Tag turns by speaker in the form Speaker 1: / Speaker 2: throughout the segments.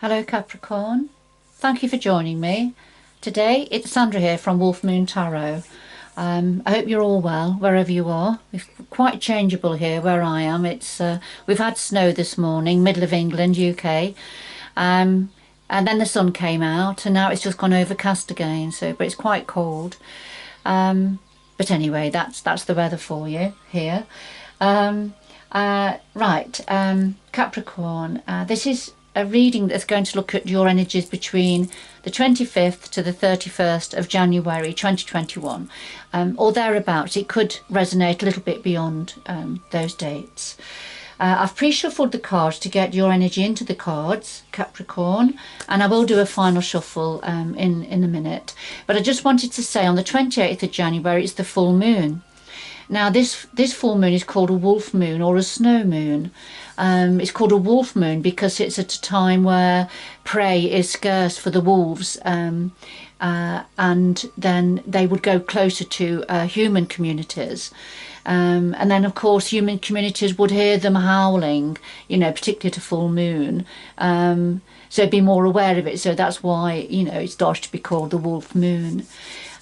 Speaker 1: Hello Capricorn, thank you for joining me. Today it's Sandra here from Wolf Moon Tarot. I hope you're all well wherever you are. It's quite changeable here where I am. We've had snow this morning, middle of England, UK, and then the sun came out and now it's just gone overcast again. But it's quite cold. But anyway, that's the weather for you here. Capricorn, this is a reading that's going to look at your energies between the 25th to the 31st of January 2021, or thereabouts. It could resonate a little bit beyond those dates. I've pre-shuffled the cards to get your energy into the cards, Capricorn, and I will do a final shuffle in a minute. But I just wanted to say on the 28th of January, it's the full moon. Now this full moon is called a wolf moon or a snow moon. It's called a wolf moon because it's at a time where prey is scarce for the wolves, and then they would go closer to human communities. And then of course human communities would hear them howling, particularly at a full moon. So be more aware of it. So that's why, it starts to be called the wolf moon.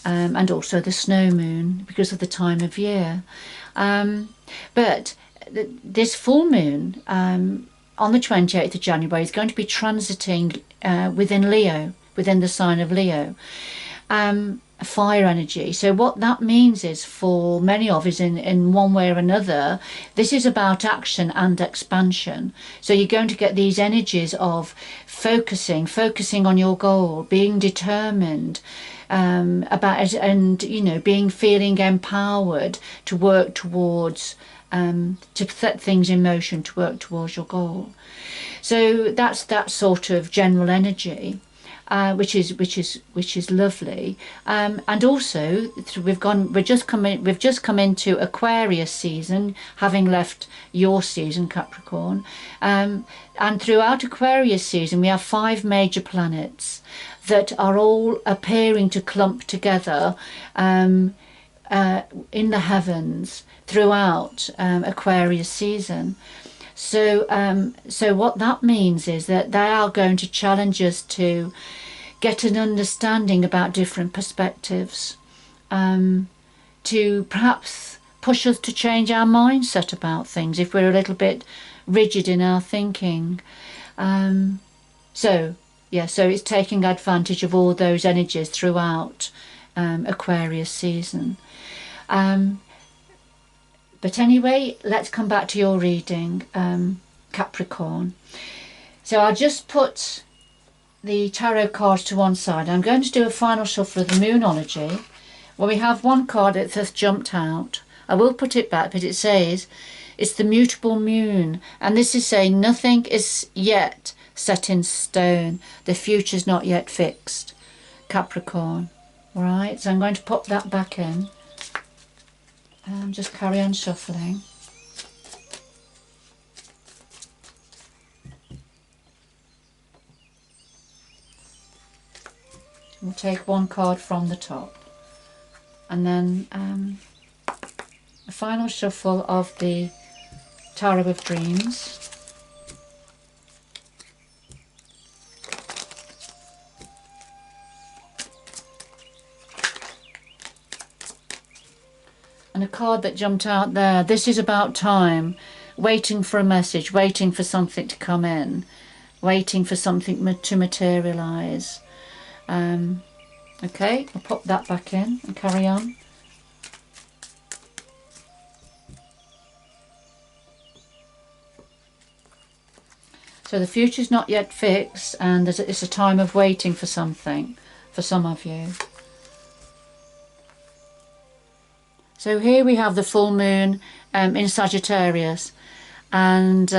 Speaker 1: And also the snow moon because of the time of year. But this full moon on the 28th of January is going to be transiting within Leo, within the sign of Leo, fire energy. So what that means is, for many of us in one way or another, this is about action and expansion. So you're going to get these energies of focusing on your goal, being determined about it, and feeling empowered to work towards to set things in motion, to work towards your goal. So that's that sort of general energy, which is lovely. And also we've just come into Aquarius season, having left your season, Capricorn, and throughout Aquarius season we have 5 major planets that are all appearing to clump together in the heavens throughout Aquarius season. So what that means is that they are going to challenge us to get an understanding about different perspectives, to perhaps push us to change our mindset about things if we're a little bit rigid in our thinking. So it's taking advantage of all those energies throughout Aquarius season. But anyway, let's come back to your reading, Capricorn. So I'll just put the tarot cards to one side. I'm going to do a final shuffle of the Moonology. Well, we have one card that has jumped out. I will put it back, but it says it's the mutable moon, and this is saying nothing is yet set in stone. The future's not yet fixed, Capricorn. Right, so I'm going to pop that back in and just carry on shuffling. We'll take one card from the top, and then a final shuffle of the Tarot of Dreams. And a card that jumped out there, this is about time, waiting for a message, waiting for something to come in, waiting for something to materialise. Okay, I'll pop that back in and carry on. So the future's not yet fixed, and it's a time of waiting for something for some of you. So here we have the full moon in Sagittarius, and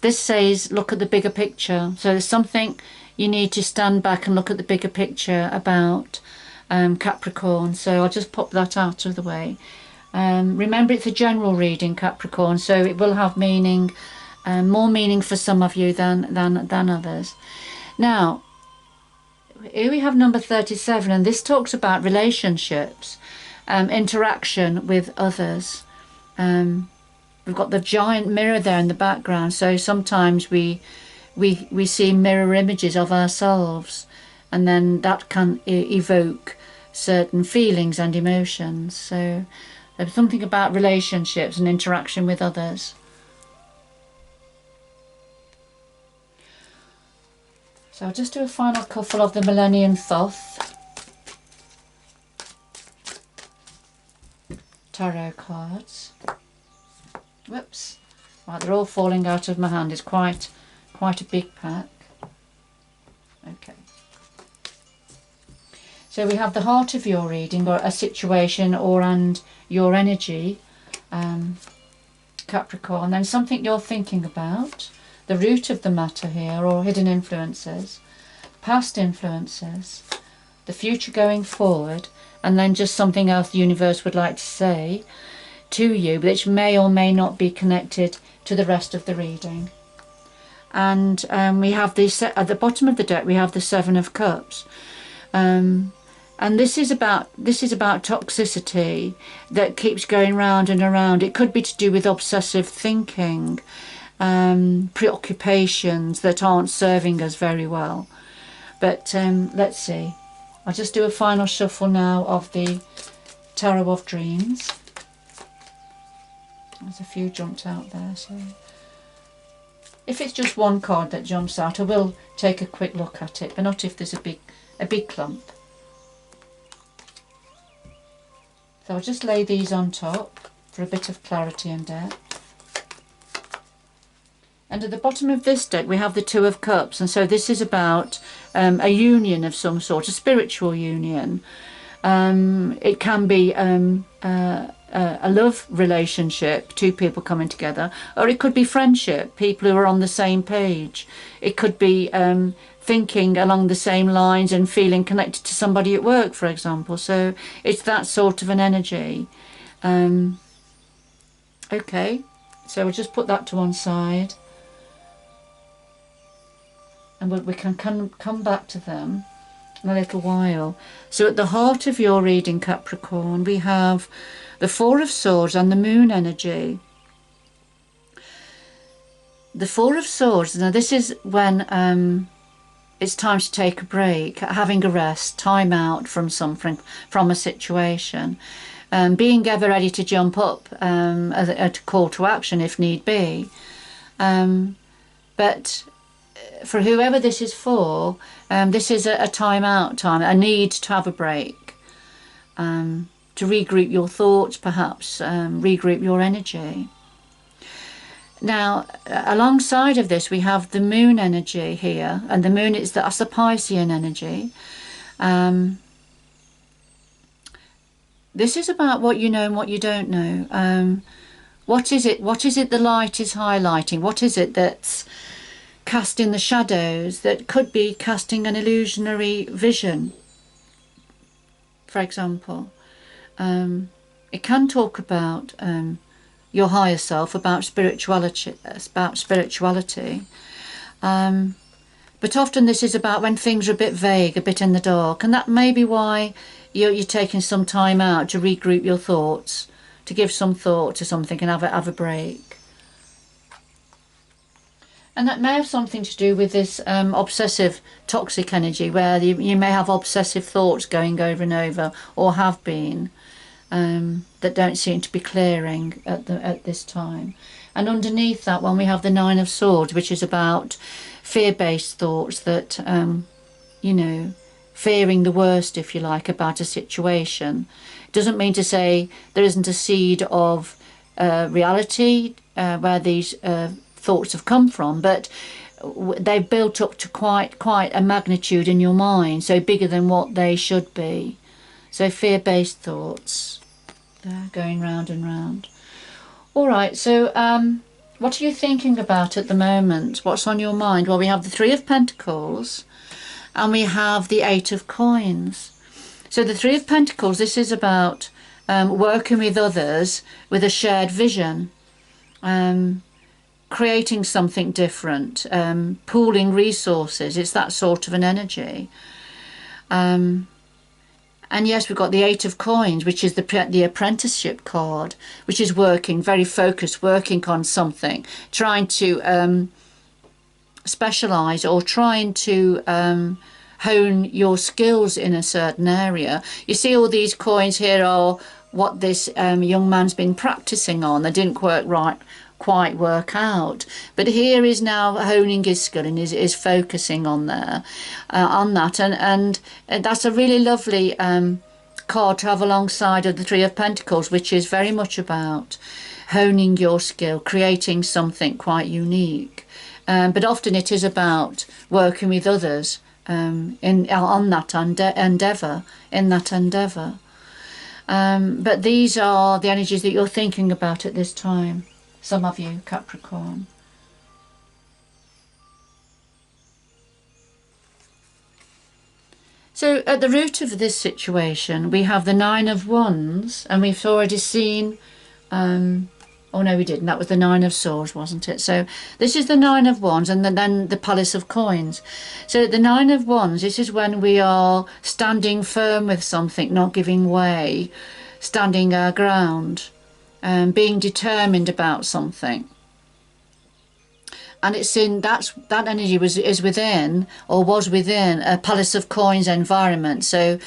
Speaker 1: this says look at the bigger picture. So there's something you need to stand back and look at the bigger picture about, Capricorn. So I'll just pop that out of the way. Remember, it's a general reading, Capricorn, so it will have meaning, more meaning for some of you than others. Now here we have number 37, and this talks about relationships, interaction with others. We've got the giant mirror there in the background, so sometimes we we see mirror images of ourselves, and then that can evoke certain feelings and emotions. So there's something about relationships and interaction with others. So I'll just do a final couple of the Millennium Thoth tarot cards. Whoops. Right, they're all falling out of my hand. It's quite a big pack. Okay. So we have the heart of your reading, or a situation, and your energy, Capricorn. Then something you're thinking about, the root of the matter here, or hidden influences, past influences, the future going forward, and then just something else the universe would like to say to you, which may or may not be connected to the rest of the reading. And we have this at the bottom of the deck. We have the Seven of Cups, and this is about toxicity that keeps going round and around. It could be to do with obsessive thinking, preoccupations that aren't serving us very well. But let's see. I'll just do a final shuffle now of the Tarot of Dreams. There's a few jumped out there, so if it's just one card that jumps out, I will take a quick look at it, but not if there's a big clump. So I'll just lay these on top for a bit of clarity and depth. And at the bottom of this deck we have the Two of Cups, and so this is about a union of some sort, a spiritual union. It can be a love relationship, two people coming together, or it could be friendship, people who are on the same page. It could be thinking along the same lines and feeling connected to somebody at work, for example. So it's that sort of an energy. Okay, so we'll just put that to one side, and we can come back to them in a little while. So at the heart of your reading, Capricorn, we have the Four of Swords and the Moon energy. The Four of Swords, now this is when it's time to take a break, having a rest, time out from something, from a situation, being ever ready to jump up at a call to action if need be. But for whoever this is for, this is a time out, a need to have a break, to regroup your thoughts, perhaps, regroup your energy. Now, alongside of this, we have the Moon energy here, and the Moon that's the Piscean energy. This is about what you know and what you don't know. What is it the light is highlighting? What is it that's casting the shadows, that could be casting an illusionary vision, for example? It can talk about your higher self, about spirituality, but often this is about when things are a bit vague, a bit in the dark, and that may be why you're taking some time out to regroup your thoughts, to give some thought to something and have a break. And that may have something to do with this obsessive toxic energy, where you may have obsessive thoughts going over and over, or have been, that don't seem to be clearing at this time. And underneath that one we have the Nine of Swords, which is about fear-based thoughts, that you know, fearing the worst, if you like, about a situation. It doesn't mean to say there isn't a seed of reality where these thoughts have come from, but they've built up to quite a magnitude in your mind, so bigger than what they should be. So fear-based thoughts, they're going round and round. All right, so what are you thinking about at the moment? What's on your mind? Well, we have the Three of Pentacles and we have the Eight of Coins. So the Three of Pentacles, this is about working with others with a shared vision, creating something different, pooling resources. It's that sort of an energy. And yes, we've got the Eight of Coins, which is the apprenticeship card, which is working, very focused, working on something, trying to specialize or trying to hone your skills in a certain area. You see all these coins here are what this young man's been practicing on. They didn't quite work out, but here is now honing his skill and is focusing on there on that, and that's a really lovely card to have alongside of the Three of Pentacles, which is very much about honing your skill, creating something quite unique. But often it is about working with others on that endeavour, in that endeavour. But these are the energies that you're thinking about at this time, some of you, Capricorn. So at the root of this situation, we have the Nine of Wands, and we've already seen... oh no, we didn't. That was the Nine of Swords, wasn't it? So this is the Nine of Wands, and then the Palace of Coins. So the Nine of Wands, this is when we are standing firm with something, not giving way, standing our ground, being determined about something. And it's in that energy is within, or was within, a Palace of Coins environment. So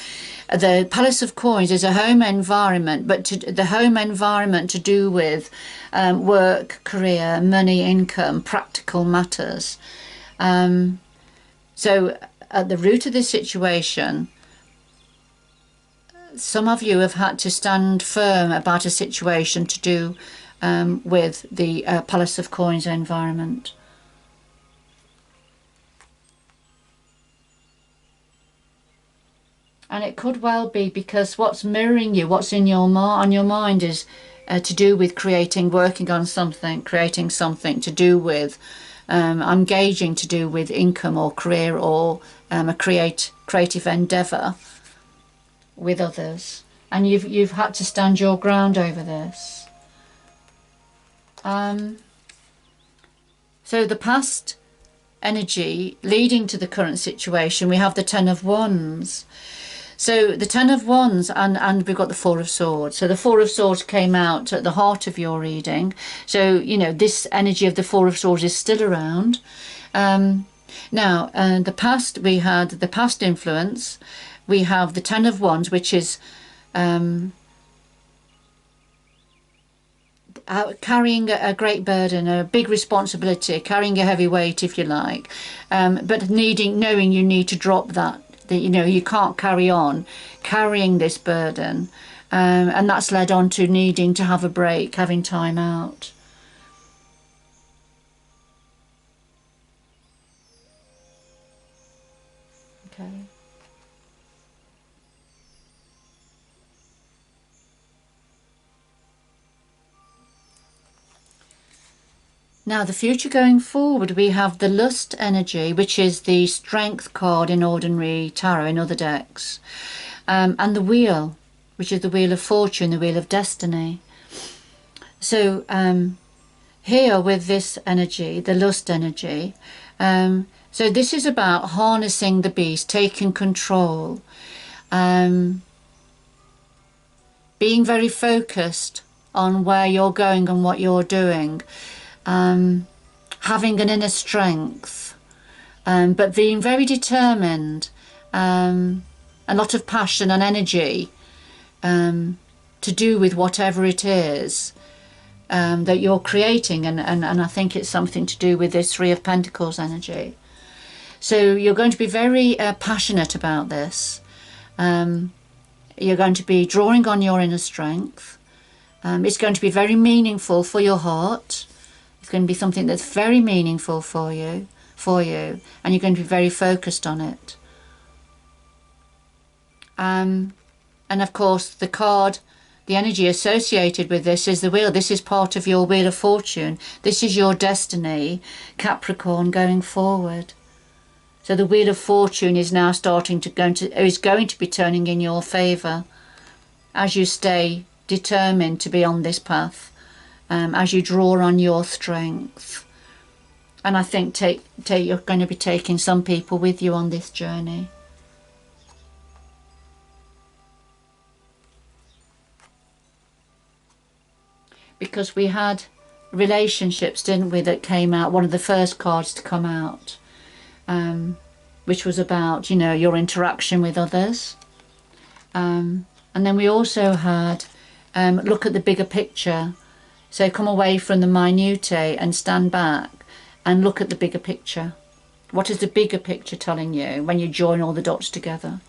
Speaker 1: the Palace of Coins is a home environment, but the home environment to do with work, career, money, income, practical matters. So at the root of this situation, some of you have had to stand firm about a situation to do with the Palace of Coins environment. And it could well be because what's mirroring you, what's in your on your mind is to do with creating, working on something, creating something to do with, engaging to do with income or career or a creative endeavour with others. And you've had to stand your ground over this. So the past energy leading to the current situation, we have the Ten of Wands. So the Ten of Wands, and we've got the Four of Swords. So the Four of Swords came out at the heart of your reading. So, you know, this energy of the Four of Swords is still around. Now, the past, we had the past influence. We have the Ten of Wands, which is carrying a great burden, a big responsibility, carrying a heavy weight, if you like, but knowing you need to drop that you know you can't carry on carrying this burden, and that's led on to needing to have a break, having time out. Okay. Now the future going forward, we have the Lust energy, which is the Strength card in ordinary tarot in other decks, and the Wheel, which is the Wheel of Fortune, the Wheel of Destiny. So here with this energy, the Lust energy, so this is about harnessing the beast, taking control, being very focused on where you're going and what you're doing. Having an inner strength, but being very determined, a lot of passion and energy to do with whatever it is that you're creating, and I think it's something to do with this Three of Pentacles energy. So you're going to be very passionate about this. You're going to be drawing on your inner strength. It's going to be very meaningful for your heart. It's going to be something that's very meaningful for you, and you're going to be very focused on it. And of course, the card, the energy associated with this is the Wheel. This is part of your Wheel of Fortune. This is your destiny, Capricorn, going forward. So the Wheel of Fortune is now going to be turning in your favour as you stay determined to be on this path. As you draw on your strength, and I think you're going to be taking some people with you on this journey. Because we had relationships, didn't we, that came out, one of the first cards to come out, which was about, you know, your interaction with others. And then we also had look at the bigger picture. So come away from the minutiae and stand back and look at the bigger picture. What is the bigger picture telling you when you join all the dots together?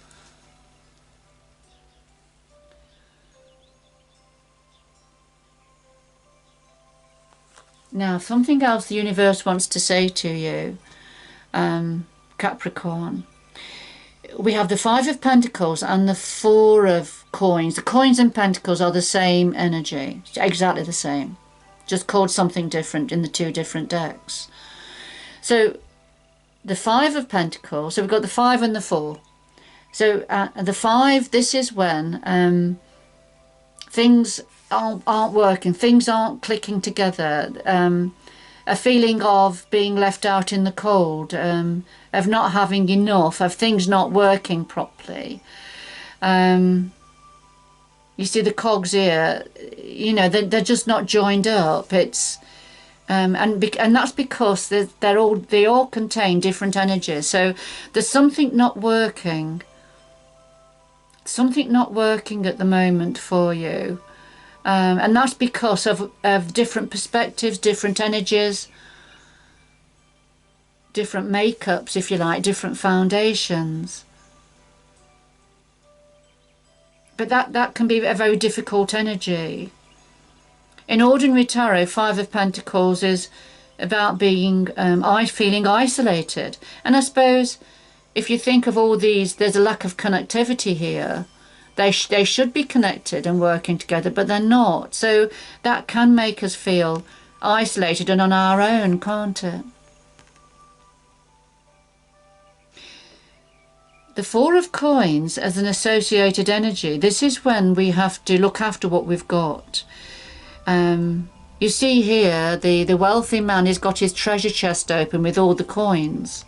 Speaker 1: Now, something else the universe wants to say to you, Capricorn. We have the Five of Pentacles and the Four of Coins. The coins and pentacles are the same energy, exactly the same, just called something different in the two different decks. So the Five of Pentacles, so we've got the 5 and the 4. So the 5, this is when things aren't working, things aren't clicking together, a feeling of being left out in the cold, of not having enough, of things not working properly. You see the cogs here, you know, they're just not joined up. It's and that's because they all contain different energies. So there's something not working at the moment for you, and that's because of different perspectives, different energies, different makeups, if you like, different foundations. But that can be a very difficult energy. In ordinary tarot, 5 of Pentacles is about being feeling isolated. And I suppose if you think of all these, there's a lack of connectivity here. They should be connected and working together, but they're not. So that can make us feel isolated and on our own, can't it? The Four of Coins as an associated energy, this is when we have to look after what we've got. You see here, the wealthy man has got his treasure chest open with all the coins.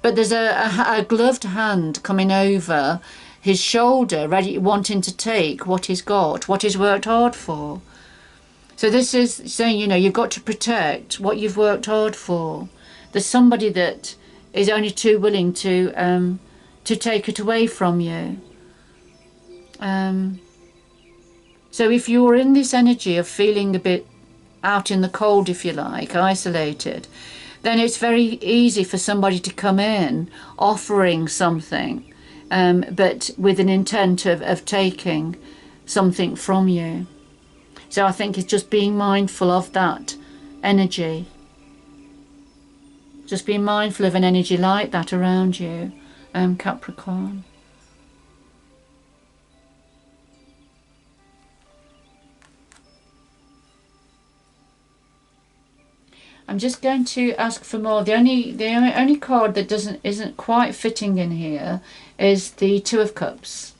Speaker 1: But there's a gloved hand coming over his shoulder, ready, wanting to take what he's got, what he's worked hard for. So this is saying, you know, you've got to protect what you've worked hard for. There's somebody that is only too willing to take it away from you. So if you're in this energy of feeling a bit out in the cold, if you like, isolated, then it's very easy for somebody to come in offering something, but with an intent of taking something from you. So I think it's just being mindful of that energy. Just being mindful of an energy like that around you, Capricorn. I'm just going to ask for more. The only card that isn't quite fitting in here is the Two of Cups.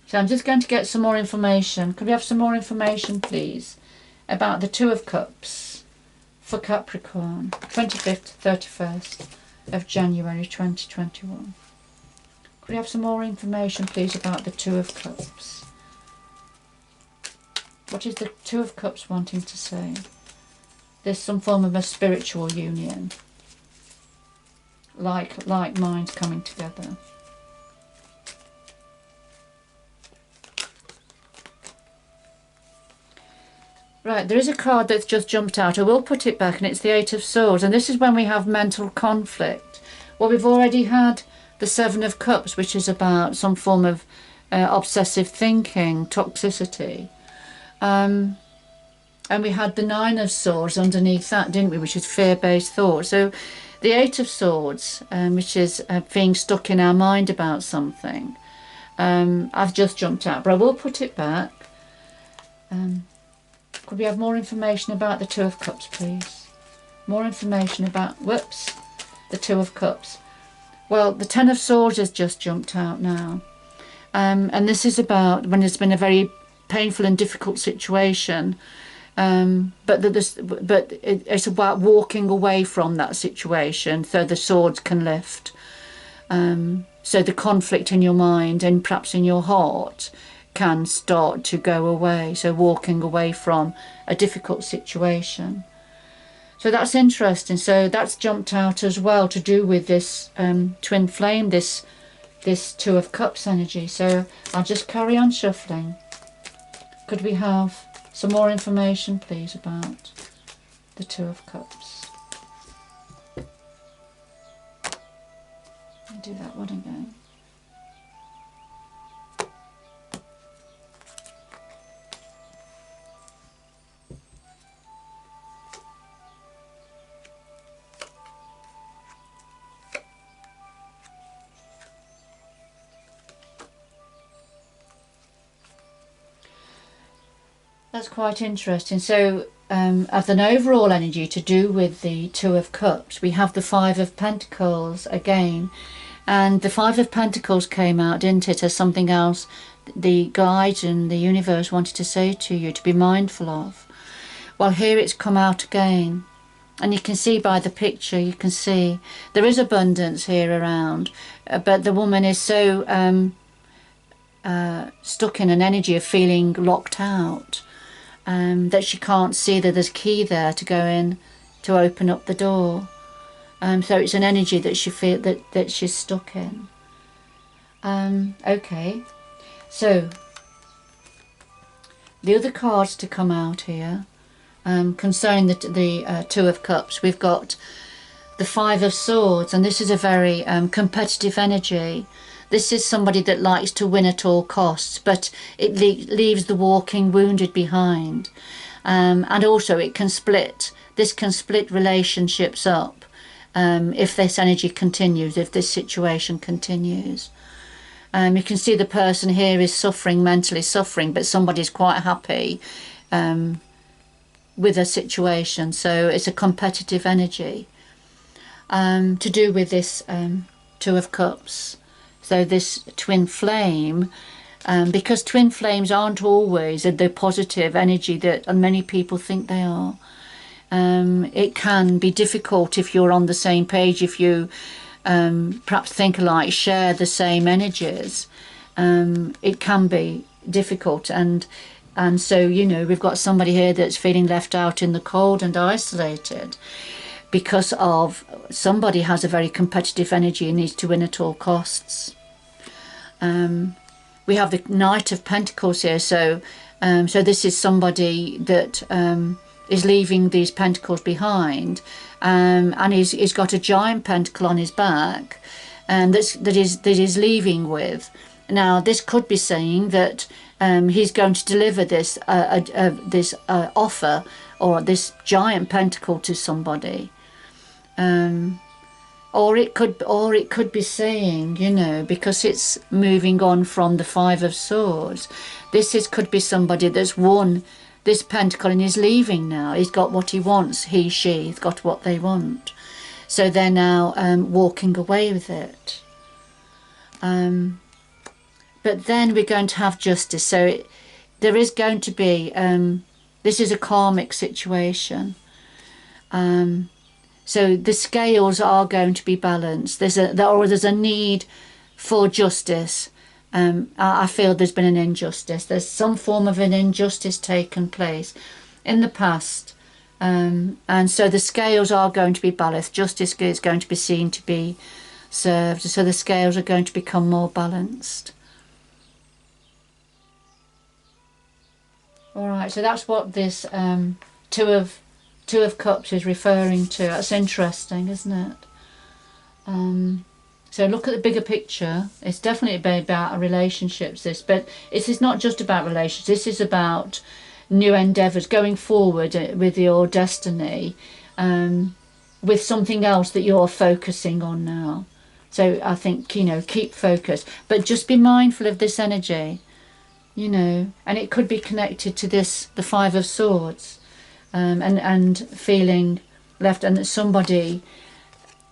Speaker 1: So I'm just going to get some more information. Could we have some more information, please, about the Two of Cups for Capricorn, 25th, 31st of January 2021. Could we have some more information, please, about the Two of Cups? What is the Two of Cups wanting to say? There's some form of a spiritual union, like minds coming together. Right, there is a card that's just jumped out. I will put it back, and it's the Eight of Swords, and this is when we have mental conflict. Well, we've already had the Seven of Cups, which is about some form of obsessive thinking, toxicity. And we had the Nine of Swords underneath that, didn't we, which is fear-based thought. So the Eight of Swords, which is being stuck in our mind about something, I've just jumped out, but I will put it back. Could we have more information about the Two of Cups, please? More information about, the Two of Cups. Well, the Ten of Swords has just jumped out now. And this is about when it's been a very painful and difficult situation. But it's about walking away from that situation so the swords can lift. So the conflict in your mind and perhaps in your heart can start to go away. So walking away from a difficult situation. So that's interesting. So that's jumped out as well, to do with this twin flame, this Two of Cups energy. So I'll just carry on shuffling. Could we have some more information, please, about the Two of Cups? I'll do that one again. That's quite interesting. So as an overall energy to do with the Two of Cups, we have the Five of Pentacles again. And the Five of Pentacles came out, didn't it, as something else the guides and the universe wanted to say to you to be mindful of. Well, here it's come out again. And you can see by the picture, you can see there is abundance here around. But the woman is so stuck in an energy of feeling locked out. That she can't see that there's a key there to go in to open up the door. So it's an energy that she feel that she's stuck in. Okay, so the other cards to come out here concerning the Two of Cups, we've got the Five of Swords, and this is a very competitive energy. This is somebody that likes to win at all costs, but it leaves the walking wounded behind. And also it can split. This can split relationships up if this energy continues, if this situation continues. You can see the person here is suffering, mentally suffering, but somebody's quite happy with a situation. So it's a competitive energy to do with this Two of Cups. So this twin flame, because twin flames aren't always the positive energy that many people think they are. It can be difficult if you're on the same page, if you perhaps think alike, share the same energies. It can be difficult, and so, you know, we've got somebody here that's feeling left out in the cold and isolated because of somebody has a very competitive energy and needs to win at all costs. We have the Knight of Pentacles here, so this is somebody that is leaving these pentacles behind, and he's got a giant pentacle on his back, and that is leaving with. Now, this could be saying that he's going to deliver this offer or this giant pentacle to somebody. Or it could be saying, you know, because it's moving on from the Five of Swords, could be somebody that's won this pentacle and is leaving now. He's got what he wants, she's got what they want. So they're now walking away with it. But then we're going to have justice. So there is going to be, this is a karmic situation. So the scales are going to be balanced. There's a need for justice. I feel there's been an injustice. There's some form of an injustice taken place in the past. And so the scales are going to be balanced. Justice is going to be seen to be served. So the scales are going to become more balanced. All right, so that's what this Two of Cups is referring to. That's interesting, isn't it? So look at the bigger picture. It's definitely about relationships, but this is not just about relationships. This is about new endeavours, going forward with your destiny, with something else that you're focusing on now. So I think, you know, keep focused, but just be mindful of this energy, you know, and it could be connected to this, the Five of Swords. And feeling left, and somebody,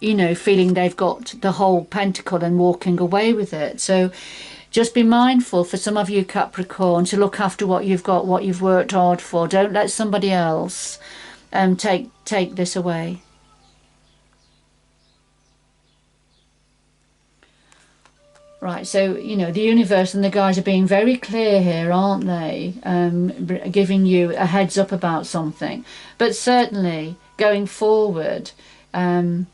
Speaker 1: you know, feeling they've got the whole pentacle and walking away with it. So just be mindful, for some of you Capricorn, to look after what you've got, what you've worked hard for. Don't let somebody else take this away. Right, so, you know, the universe and the guides are being very clear here, aren't they? Giving you a heads up about something. But certainly, going forward, there's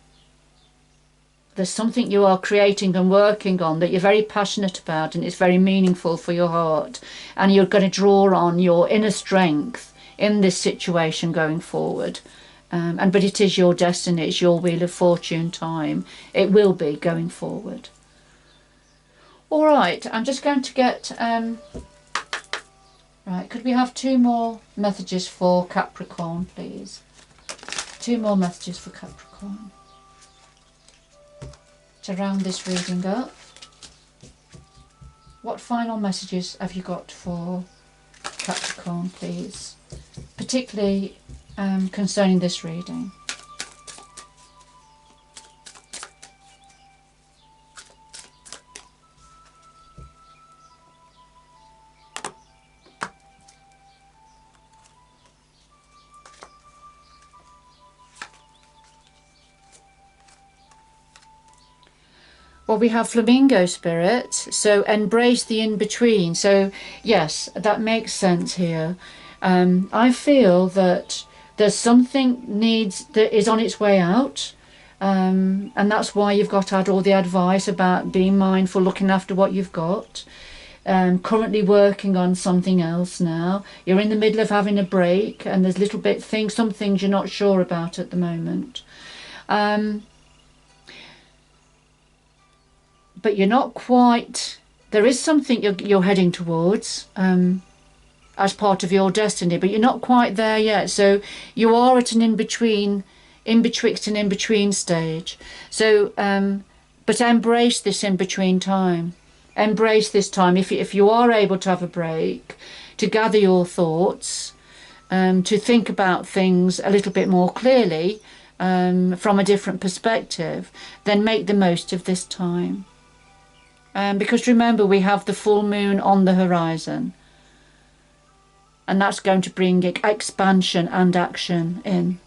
Speaker 1: something you are creating and working on that you're very passionate about, and it's very meaningful for your heart. And you're going to draw on your inner strength in this situation going forward. But it is your destiny, it's your wheel of fortune time. It will be going forward. All right, I'm just going to get, right, could we have 2 more messages for Capricorn, please? 2 more messages for Capricorn to round this reading up. What final messages have you got for Capricorn, please? Particularly concerning this reading. Well, we have flamingo spirit, so embrace the in-between. So yes, that makes sense here. I feel that there's something that is on its way out, and that's why you've got to add all the advice about being mindful, looking after what you've got. Currently working on something else now. You're in the middle of having a break, and there's some things you're not sure about at the moment. But you're not quite, there is something you're heading towards as part of your destiny, but you're not quite there yet. So you are at an in-betwixt and in-between stage. So, but embrace this in-between time. Embrace this time. If you are able to have a break, to gather your thoughts, to think about things a little bit more clearly from a different perspective, then make the most of this time. Because remember, we have the full moon on the horizon, and that's going to bring expansion and action in.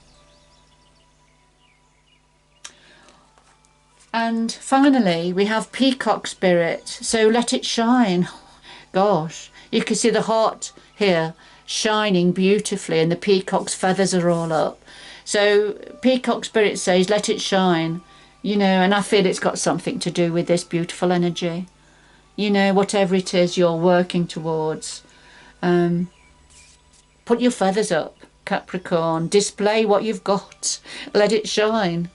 Speaker 1: And finally, we have peacock spirit, so let it shine. Gosh, you can see the heart here shining beautifully, and the peacock's feathers are all up. So peacock spirit says, let it shine. You know, and I feel it's got something to do with this beautiful energy. You know, whatever it is you're working towards. Put your feathers up, Capricorn. Display what you've got. Let it shine.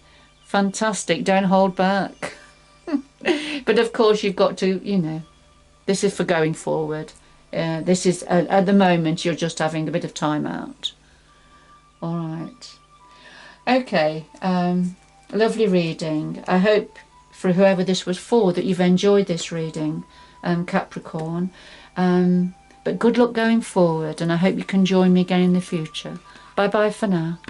Speaker 1: Fantastic. Don't hold back. But of course you've got to, you know, this is for going forward. This is, at the moment, you're just having a bit of time out. All right. Okay. Lovely reading. I hope for whoever this was for that you've enjoyed this reading, Capricorn. But good luck going forward, and I hope you can join me again in the future. Bye bye for now.